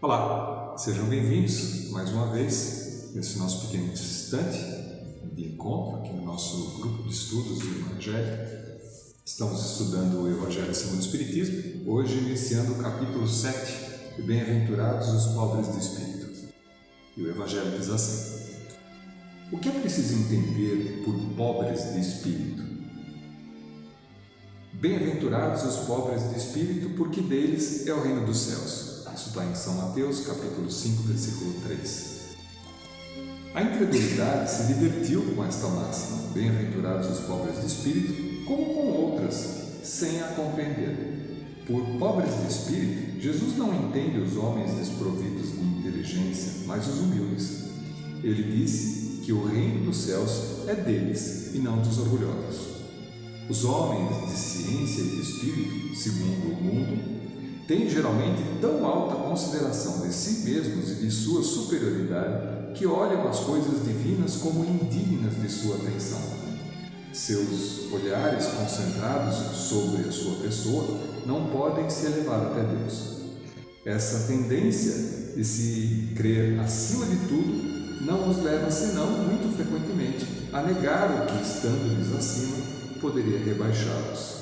Olá, sejam bem-vindos mais uma vez nesse nosso pequeno instante de encontro aqui no nosso grupo de estudos do Evangelho. Estamos estudando o Evangelho segundo o Espiritismo, hoje iniciando o capítulo 7, de Bem-aventurados os pobres de espírito. E o Evangelho diz assim: o que é preciso entender por pobres de espírito? Bem-aventurados os pobres de espírito, porque deles é o reino dos céus. Isso está em São Mateus, capítulo 5, versículo 3. A incredulidade se divertiu com esta máxima, bem-aventurados os pobres de espírito, como com outras, sem a compreender. Por pobres de espírito, Jesus não entende os homens desprovidos de inteligência, mas os humildes. Ele disse que o reino dos céus é deles e não dos orgulhosos. Os homens de ciência e de espírito, segundo o mundo, têm geralmente tão alta consideração de si mesmos e de sua superioridade que olham as coisas divinas como indignas de sua atenção. Seus olhares concentrados sobre a sua pessoa não podem se elevar até Deus. Essa tendência de se crer acima de tudo não os leva, senão, muito frequentemente, a negar o que, estando-lhes acima, poderia rebaixá-los,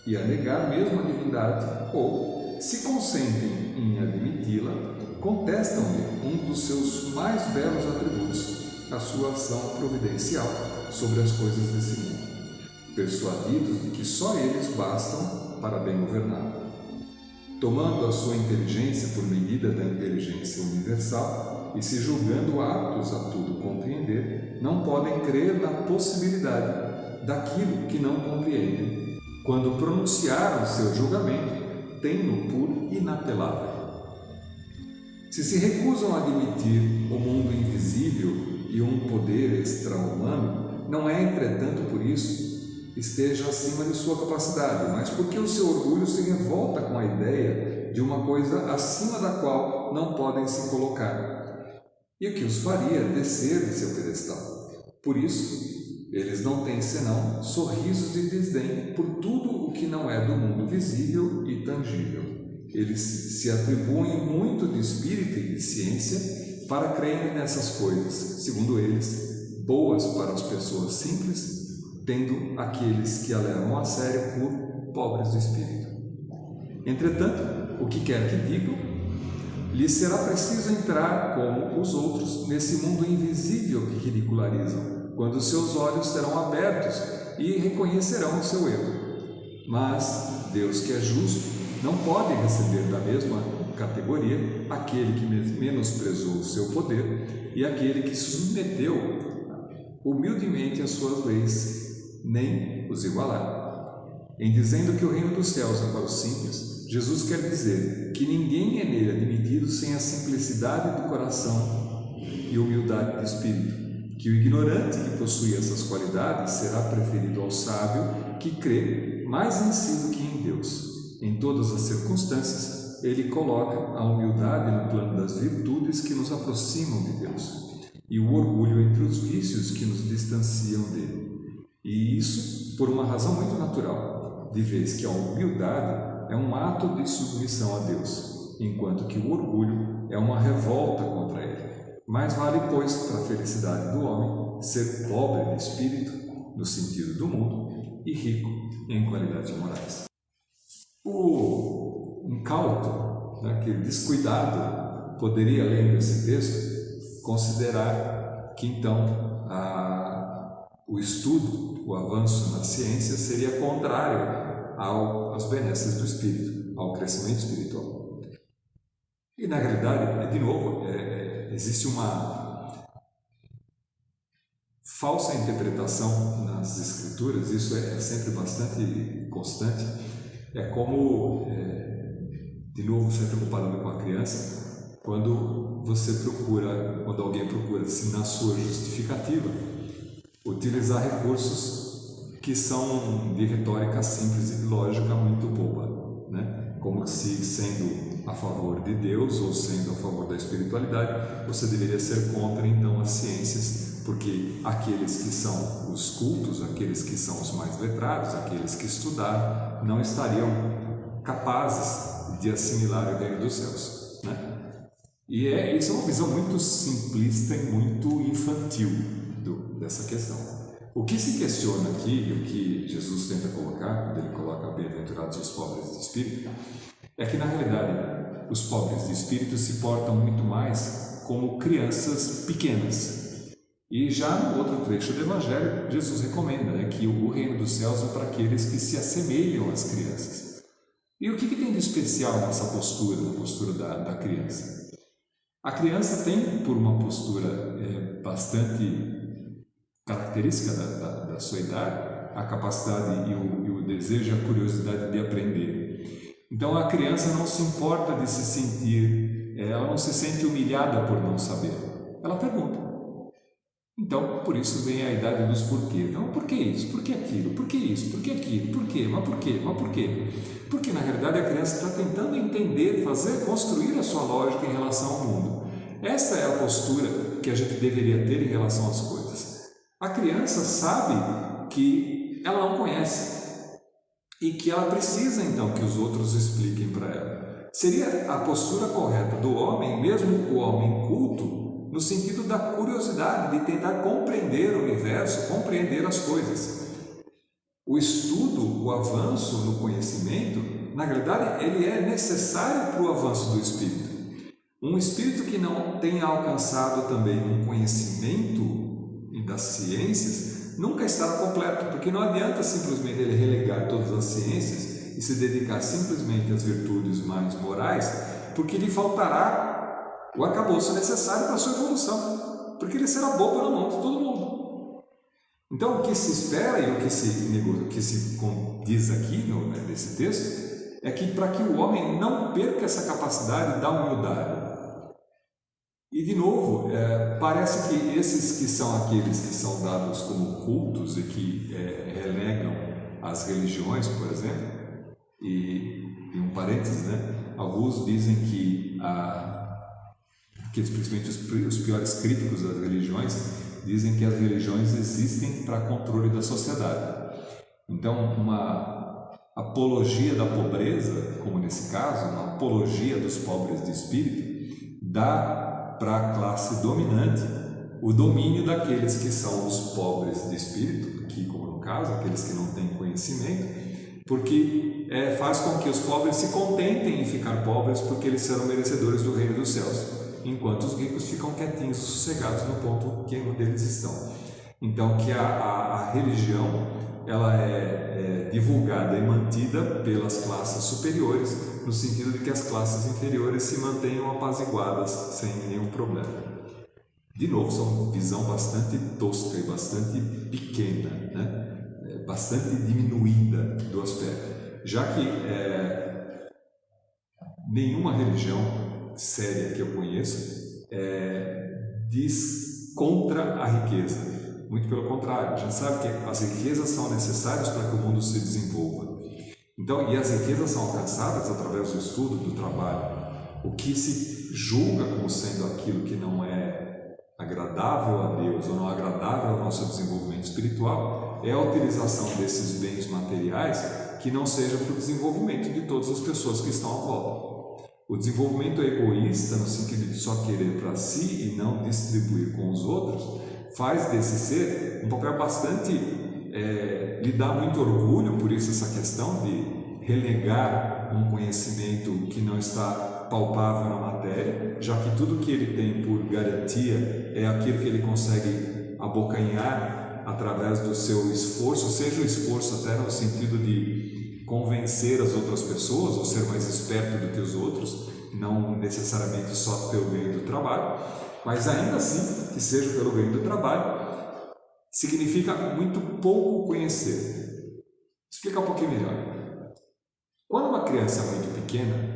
e a negar mesmo a divindade, ou, se consentem em admiti-la, contestam-lhe um dos seus mais belos atributos, a sua ação providencial sobre as coisas desse mundo, persuadidos de que só eles bastam para bem governá-lo. Tomando a sua inteligência por medida da inteligência universal e se julgando aptos a tudo compreender, não podem crer na possibilidade daquilo que não compreendem. Quando pronunciaram seu julgamento, têm-no por inapelável. Se recusam a admitir o mundo invisível e um poder extra-humano, não é, entretanto, por isso esteja acima de sua capacidade, mas porque o seu orgulho se revolta com a ideia de uma coisa acima da qual não podem se colocar, e o que os faria descer de seu pedestal. Por isso, eles não têm senão sorrisos de desdém por tudo o que não é do mundo visível e tangível. Eles se atribuem muito de espírito e de ciência para crerem nessas coisas, segundo eles, boas para as pessoas simples, tendo aqueles que a levam a sério por pobres de espírito. Entretanto, o que quer que digam, lhes será preciso entrar, como os outros, nesse mundo invisível que ridicularizam, quando seus olhos serão abertos e reconhecerão o seu erro. Mas Deus, que é justo, não pode receber da mesma categoria aquele que menosprezou o seu poder e aquele que se submeteu humildemente às suas leis, nem os igualar. Em dizendo que o reino dos céus é para os simples, Jesus quer dizer que ninguém é nele admitido sem a simplicidade do coração e humildade de espírito, que o ignorante que possui essas qualidades será preferido ao sábio que crê mais em si do que em Deus. Em todas as circunstâncias, ele coloca a humildade no plano das virtudes que nos aproximam de Deus e o orgulho entre os vícios que nos distanciam dele. E isso por uma razão muito natural, de vez que a humildade é um ato de submissão a Deus, enquanto que o orgulho é uma revolta contra ele. Mais vale, pois, para a felicidade do homem ser pobre de espírito, no sentido do mundo, e rico em qualidades morais. O incauto, aquele descuidado, poderia, lendo esse texto, considerar que então o estudo, o avanço na ciência seria contrário às benesses do espírito, ao crescimento espiritual. E na realidade, de novo, existe uma falsa interpretação nas escrituras, isso é sempre bastante constante. É como, de novo, sempre comparando com a criança, quando alguém procura, assim, na sua justificativa, utilizar recursos que são de retórica simples e de lógica muito boba, né? Como se, sendo a favor de Deus ou sendo a favor da espiritualidade, você deveria ser contra, então, as ciências, porque aqueles que são os cultos, aqueles que são os mais letrados, aqueles que estudaram, não estariam capazes de assimilar o reino dos céus, né? E isso é uma visão muito simplista e muito infantil dessa questão. O que se questiona aqui, e o que Jesus tenta colocar, quando ele coloca bem-aventurados os pobres de espírito, é que na realidade os pobres de espírito se portam muito mais como crianças pequenas. E já no outro trecho do Evangelho, Jesus recomenda que o reino dos céus é para aqueles que se assemelham às crianças. E o que tem de especial nessa postura, na postura da criança? A criança tem, por uma postura bastante característica da sua idade, a capacidade e o desejo e a curiosidade de aprender. Então a criança não se importa de se sentir, ela não se sente humilhada por não saber. Ela pergunta. Então, por isso vem a idade dos porquês. Então, por que isso? Por que aquilo? Por que isso? Por que aquilo? Por quê? Mas por quê? Mas por quê? Porque, na realidade, a criança está tentando entender, construir a sua lógica em relação ao mundo. Essa é a postura que a gente deveria ter em relação às coisas. A criança sabe que ela não conhece e que ela precisa, então, que os outros expliquem para ela. Seria a postura correta do homem, mesmo o homem culto, no sentido da curiosidade, de tentar compreender o universo, compreender as coisas. O estudo, o avanço no conhecimento, na realidade, ele é necessário para o avanço do espírito. Um espírito que não tenha alcançado também um conhecimento das ciências, nunca estará completo, porque não adianta simplesmente ele relegar todas as ciências e se dedicar simplesmente às virtudes mais morais, porque lhe faltará o arcabouço necessário para a sua evolução, porque ele será bobo na mão de todo mundo. Então, o que se espera e o que se diz aqui nesse texto é que para que o homem não perca essa capacidade da humildade. E, de novo, parece que esses que são aqueles que são dados como cultos e que relegam as religiões, por exemplo, e um parênteses, alguns dizem que principalmente os piores críticos das religiões dizem que as religiões existem para controle da sociedade. Então, uma apologia da pobreza, como nesse caso, uma apologia dos pobres de espírito, dá para a classe dominante o domínio daqueles que são os pobres de espírito, aqui como no caso, aqueles que não têm conhecimento, porque faz com que os pobres se contentem em ficar pobres porque eles serão merecedores do reino dos céus, enquanto os ricos ficam quietinhos e sossegados no ponto que onde eles estão. Então, que a religião ela é divulgada e mantida pelas classes superiores, no sentido de que as classes inferiores se mantenham apaziguadas sem nenhum problema. De novo, é uma visão bastante tosca e bastante pequena, bastante diminuída do aspecto, já que nenhuma religião séria que eu conheço diz contra a riqueza. Muito pelo contrário, a gente sabe que as riquezas são necessárias para que o mundo se desenvolva. Então, e as riquezas são alcançadas através do estudo, do trabalho. O que se julga como sendo aquilo que não é agradável a Deus ou não agradável ao nosso desenvolvimento espiritual é a utilização desses bens materiais que não seja para o desenvolvimento de todas as pessoas que estão à volta. O desenvolvimento egoísta, no sentido de só querer para si e não distribuir com os outros, faz desse ser um papel bastante, lhe dá muito orgulho, por isso essa questão de relegar um conhecimento que não está palpável na matéria, já que tudo que ele tem por garantia é aquilo que ele consegue abocanhar através do seu esforço, seja o esforço até no sentido de convencer as outras pessoas ou ser mais esperto do que os outros, não necessariamente só pelo ganho do trabalho, mas ainda assim, que seja pelo ganho do trabalho, significa muito pouco conhecer. Vou explicar um pouquinho melhor. Quando uma criança é muito pequena,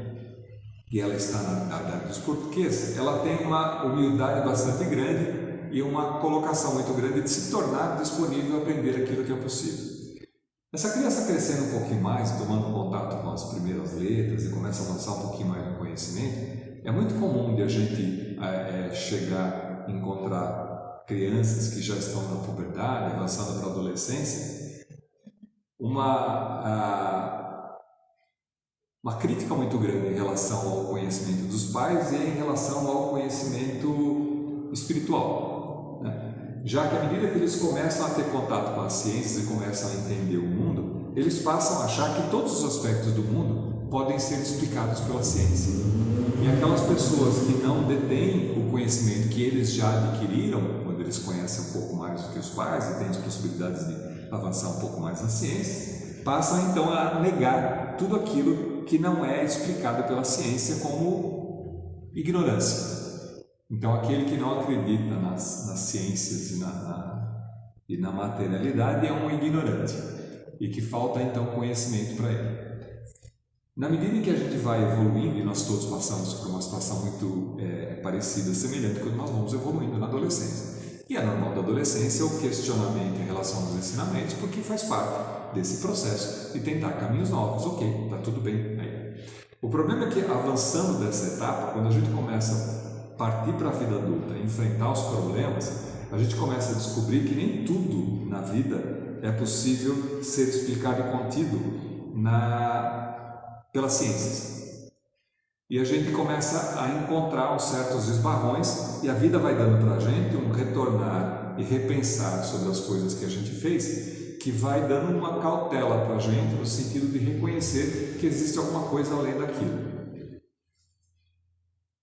e ela está na idade dos porquês, ela tem uma humildade bastante grande e uma colocação muito grande de se tornar disponível a aprender aquilo que é possível. Essa criança crescendo um pouquinho mais, tomando contato com as primeiras letras e começa a avançar um pouquinho mais no conhecimento, é muito comum de a gente chegar a encontrar crianças que já estão na puberdade, avançando para a adolescência, uma crítica muito grande em relação ao conhecimento dos pais e em relação ao conhecimento espiritual, né? Já que à medida que eles começam a ter contato com as ciências e começam a entender o mundo, eles passam a achar que todos os aspectos do mundo podem ser explicados pela ciência. E aquelas pessoas que não detêm o conhecimento que eles já adquiriram, quando eles conhecem um pouco mais do que os pais e têm as possibilidades de avançar um pouco mais na ciência, passam então a negar tudo aquilo que não é explicado pela ciência como ignorância. Então, aquele que não acredita nas ciências e na materialidade é um ignorante e que falta então conhecimento para ele. Na medida em que a gente vai evoluindo, e nós todos passamos por uma situação muito parecida, semelhante, quando nós vamos evoluindo na adolescência. E é normal da adolescência o questionamento em relação aos ensinamentos, porque faz parte desse processo de tentar caminhos novos. Ok, está tudo bem aí. O problema é que, avançando dessa etapa, quando a gente começa a partir para a vida adulta, enfrentar os problemas, a gente começa a descobrir que nem tudo na vida é possível ser explicado e contido pelas ciências. E a gente começa a encontrar uns certos esbarrões e a vida vai dando para a gente um retornar e repensar sobre as coisas que a gente fez, que vai dando uma cautela para a gente no sentido de reconhecer que existe alguma coisa além daquilo.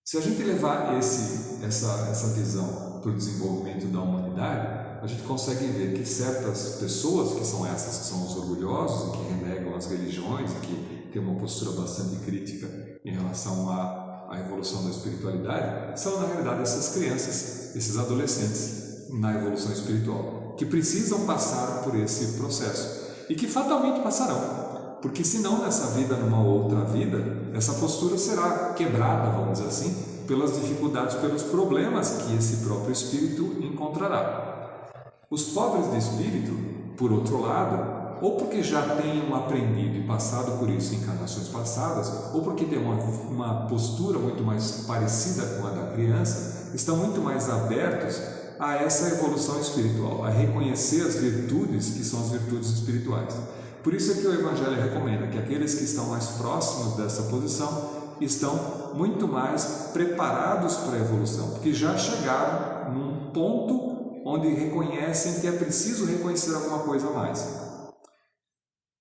Se a gente levar essa visão para o desenvolvimento da humanidade, a gente consegue ver que certas pessoas, que são essas que são os orgulhosos e que renegam as religiões e que têm uma postura bastante crítica em relação à evolução da espiritualidade, são na realidade essas crianças, esses adolescentes na evolução espiritual, que precisam passar por esse processo e que fatalmente passarão, porque senão nessa vida, numa outra vida, essa postura será quebrada, vamos dizer assim, pelas dificuldades, pelos problemas que esse próprio espírito encontrará. Os pobres de espírito, por outro lado, ou porque já tenham aprendido e passado por isso em encarnações passadas, ou porque têm uma postura muito mais parecida com a da criança, estão muito mais abertos a essa evolução espiritual, a reconhecer as virtudes que são as virtudes espirituais. Por isso é que o Evangelho recomenda que aqueles que estão mais próximos dessa posição estão muito mais preparados para a evolução, porque já chegaram num ponto onde reconhecem que é preciso reconhecer alguma coisa a mais.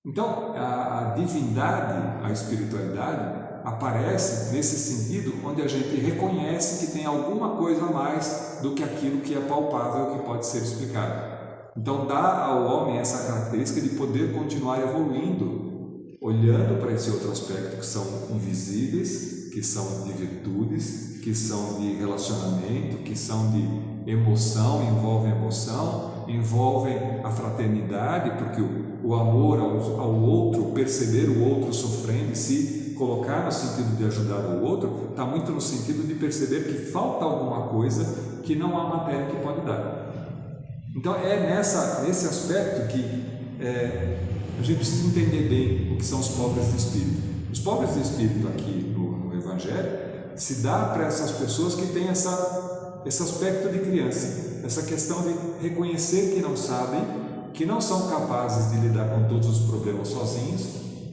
Então, a divindade, a espiritualidade, aparece nesse sentido onde a gente reconhece que tem alguma coisa a mais do que aquilo que é palpável, que pode ser explicado. Então, dá ao homem essa característica de poder continuar evoluindo, olhando para esse outro aspecto que são invisíveis, que são de virtudes, que são de relacionamento, que são de emoção, envolvem a fraternidade, porque o amor ao outro, perceber o outro sofrendo e se colocar no sentido de ajudar o outro, está muito no sentido de perceber que falta alguma coisa que não há matéria que pode dar. Então é nesse aspecto que a gente precisa entender bem o que são os pobres de espírito. Os pobres de espírito aqui no Evangelho se dá para essas pessoas que têm esse aspecto de criança, essa questão de reconhecer que não sabem, que não são capazes de lidar com todos os problemas sozinhos,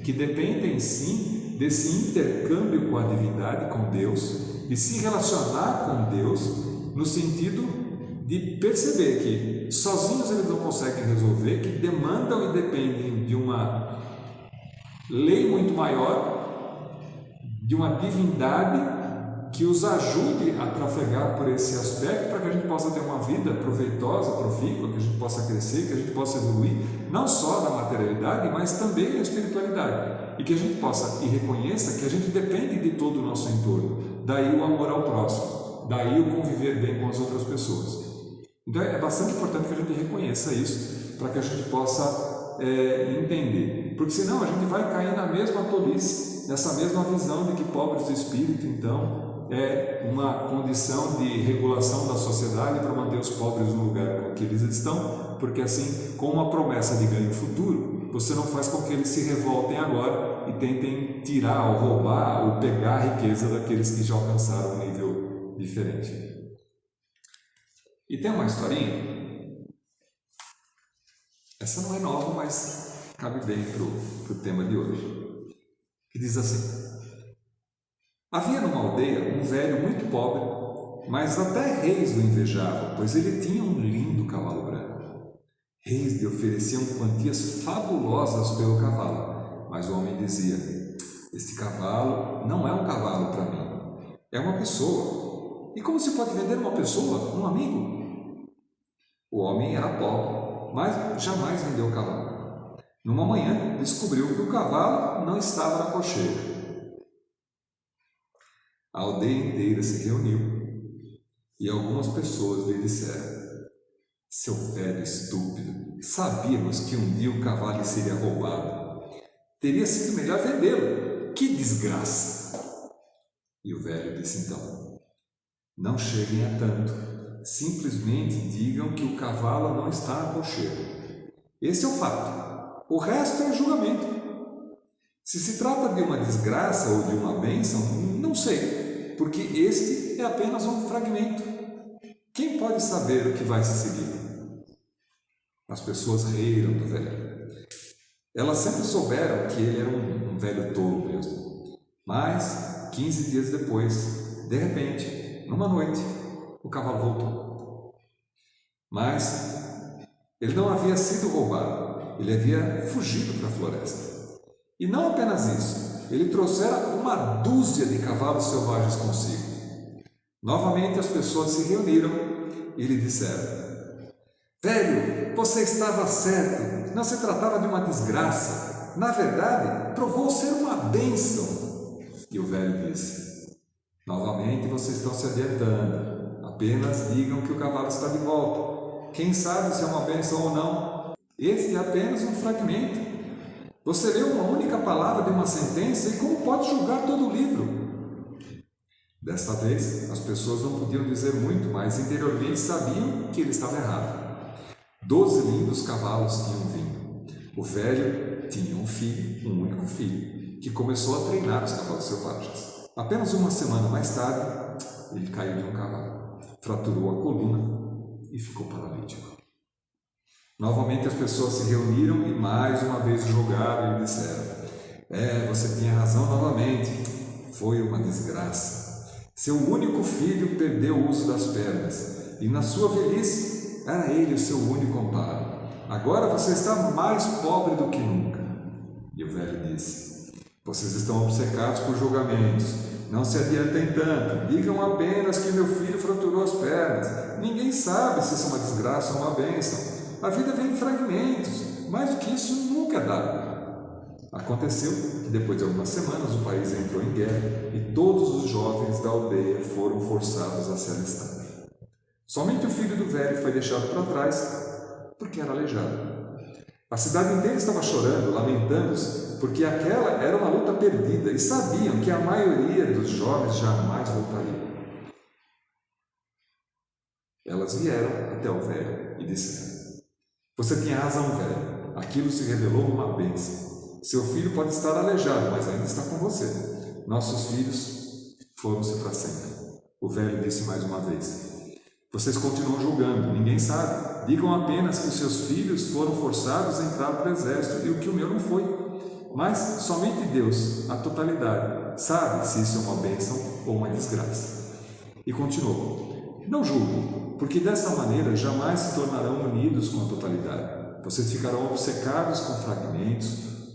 que dependem sim desse intercâmbio com a divindade, com Deus, de se relacionar com Deus no sentido de perceber que sozinhos eles não conseguem resolver, que demandam e dependem de uma lei muito maior, de uma divindade que os ajude a trafegar por esse aspecto para que a gente possa ter uma vida proveitosa, profícua, que a gente possa crescer, que a gente possa evoluir, não só na materialidade, mas também na espiritualidade. E que a gente possa e reconheça que a gente depende de todo o nosso entorno. Daí o amor ao próximo, daí o conviver bem com as outras pessoas. Então é bastante importante que a gente reconheça isso para que a gente possa entender. Porque senão a gente vai cair na mesma tolice, nessa mesma visão de que pobres de espírito, então, é uma condição de regulação da sociedade para manter os pobres no lugar que eles estão, porque assim, com uma promessa de ganho futuro, você não faz com que eles se revoltem agora e tentem tirar ou roubar ou pegar a riqueza daqueles que já alcançaram um nível diferente. E tem uma historinha, essa não é nova, mas cabe bem para o tema de hoje. que diz assim: havia numa aldeia um velho muito pobre, mas até reis o invejavam, pois ele tinha um lindo cavalo branco. Reis lhe ofereciam quantias fabulosas pelo cavalo, mas o homem dizia: este cavalo não é um cavalo para mim, é uma pessoa. E como se pode vender uma pessoa, um amigo? O homem era pobre, mas jamais vendeu o cavalo. Numa manhã, descobriu que o cavalo não estava na cocheira. A aldeia inteira se reuniu e algumas pessoas lhe disseram: seu velho estúpido, sabíamos que um dia o cavalo seria roubado. Teria sido melhor vendê-lo. Que desgraça! E o velho disse então: não cheguem a tanto. Simplesmente digam que o cavalo não está na cocheira. Esse é o fato. O resto é julgamento. Se se trata de uma desgraça ou de uma bênção, não sei, porque este é apenas um fragmento. Quem pode saber o que vai se seguir? As pessoas riram do velho. Elas sempre souberam que ele era um velho tolo mesmo. Mas, 15 dias depois, de repente, numa noite, o cavalo voltou. Mas ele não havia sido roubado, ele havia fugido para a floresta. E não apenas isso, ele trouxera uma dúzia de cavalos selvagens consigo. Novamente as pessoas se reuniram e lhe disseram: velho, você estava certo, não se tratava de uma desgraça. Na verdade, provou ser uma bênção. E o velho disse: novamente vocês estão se adiantando. Apenas digam que o cavalo está de volta. Quem sabe se é uma bênção ou não? Este é apenas um fragmento. Você leu uma única palavra de uma sentença e como pode julgar todo o livro? Desta vez, as pessoas não podiam dizer muito, mas interiormente sabiam que ele estava errado. 12 lindos cavalos tinham vindo. O velho tinha um filho, um único filho, que começou a treinar os cavalos selvagens. Apenas uma semana mais tarde, ele caiu de um cavalo, fraturou a coluna e ficou paralítico. Novamente as pessoas se reuniram e mais uma vez o julgaram e disseram: você tinha razão novamente, foi uma desgraça. Seu único filho perdeu o uso das pernas e na sua velhice era ele o seu único amparo. Agora você está mais pobre do que nunca. E o velho disse: vocês estão obcecados por julgamentos. Não se adiantem tanto, digam apenas que meu filho fraturou as pernas. Ninguém sabe se isso é uma desgraça ou uma bênção. A vida vem em fragmentos, mais do que isso nunca é dado. Aconteceu que depois de algumas semanas o país entrou em guerra e todos os jovens da aldeia foram forçados a se alistar. Somente o filho do velho foi deixado para trás porque era aleijado. A cidade inteira estava chorando, lamentando-se, porque aquela era uma luta perdida e sabiam que a maioria dos jovens jamais voltariam. Elas vieram até o velho e disseram: você tinha razão, velho. Aquilo se revelou uma bênção. Seu filho pode estar aleijado, mas ainda está com você. Nossos filhos foram-se para sempre. O velho disse mais uma vez: vocês continuam julgando, ninguém sabe. Digam apenas que os seus filhos foram forçados a entrar para o exército e o que o meu não foi. Mas somente Deus, a totalidade, sabe se isso é uma bênção ou uma desgraça. E continuou: não julguem, porque dessa maneira jamais se tornarão unidos com a totalidade. Vocês ficarão obcecados com fragmentos,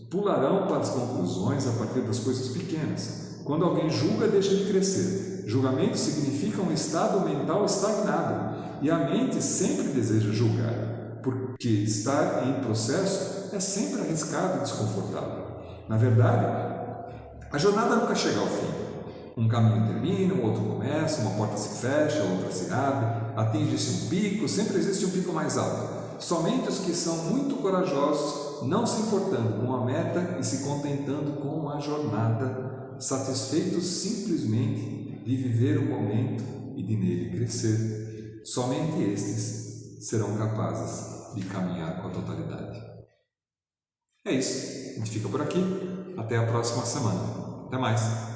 pularão para as conclusões a partir das coisas pequenas. Quando alguém julga, deixa de crescer. Julgamento significa um estado mental estagnado, e a mente sempre deseja julgar, porque estar em processo é sempre arriscado e desconfortável. Na verdade, a jornada nunca chega ao fim. Um caminho termina, um outro começa, uma porta se fecha, outra se abre, atinge-se um pico, sempre existe um pico mais alto. Somente os que são muito corajosos, não se importando com a meta e se contentando com a jornada, satisfeitos simplesmente de viver o momento e de nele crescer, somente estes serão capazes de caminhar com a totalidade. É isso, a gente fica por aqui, até a próxima semana. Até mais!